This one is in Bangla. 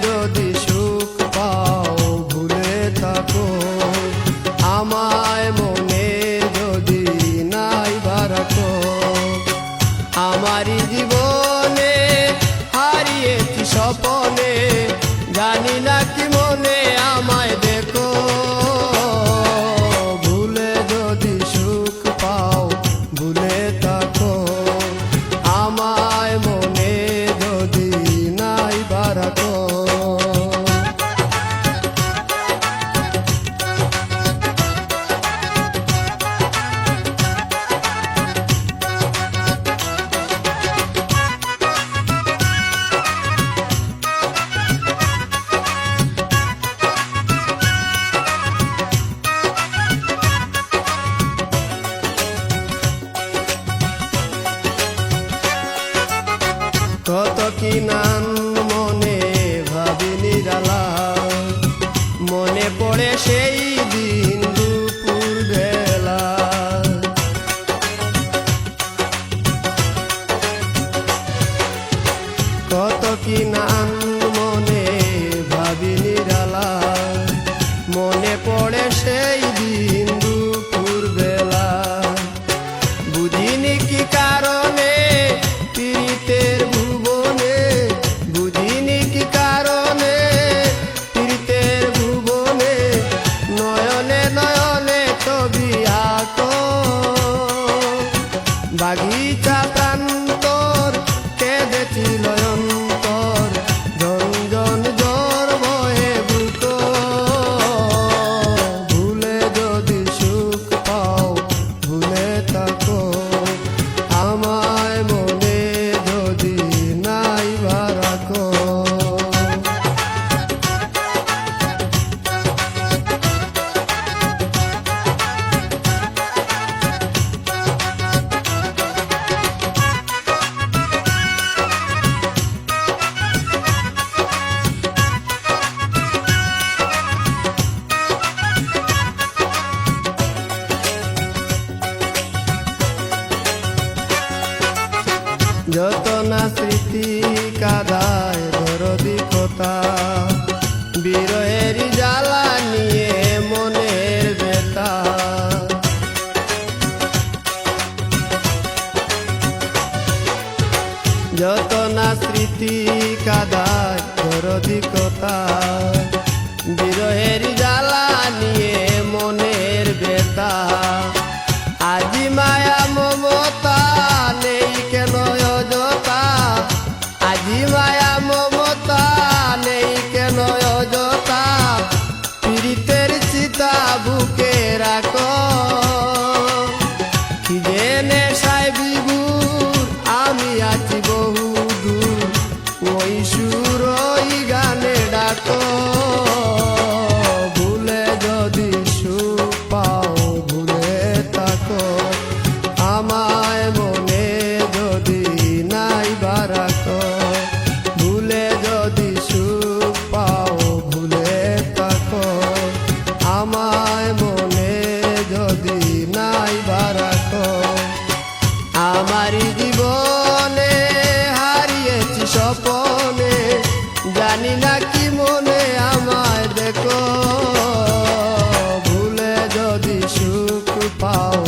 যদি সুখ পাও ভুলে থাকো আমায় মনে যদি নাই বারাকো। আমারই জীবনে হারিয়েছি স্বপনে, জানি না কি মনে আমায় দেখো। ভুলে যদি সুখ পাও ভুলে থাকো আমায় মনে যদি নাই বারাকো। কত কি নাম মনে ভাবি নিরালা, মনে পড়ে সেই দিন দুপুর বেলা। কত কি নাম মনে ভাবি নিরালা, মনে পড়ে সেই দিন দুপুর বেলা। বুঝিনি কি কারণে পীড়িতের ভুবনে, বুঝিনি কি কারণে পীড়িতের ভুবনে, নয়নে নয়নে ছবি আঁকো। বাগিচা প্রান্তর কেঁদেছিল অন্তর, ঝনঝন ঝড় বয়ে দ্রুত। ভুলে যদি সুখ পাও ভুলে থাকো আমায় মনে যদি নাই বারাকো। যত না স্মৃতি কাদায় দরদি কথা, বিরহের জ্বালা নিয়ে মনের ব্যথা। যত না স্মৃতি কাদায় দরদি কথা, বিরহের জ্বালা নিয়ে মনের ব্যথা। আজি মায়া মমতা নেই কেন অযথা, আজি মায়া মমতা নেই কেন অযথা। পীড়িতের চিতা বুকে রাখো, কি জেনে সায় বিভুর আমি আছি বহু দূর, ওই সুর ওই গানে ডাকো। ভুলে যদি সুখ পাও ভুলে থাকো আমায় মনে যদি নাই বারাকো। ভুলে যদি সুখ পাও ভুলে থাকো আমায় মনে যদি নাই বারাকো। আমারই জীবনে হারিয়েছি স্বপনে, জানি না কি মনে আমায় দেখো। ভুলে যদি সুখ পাও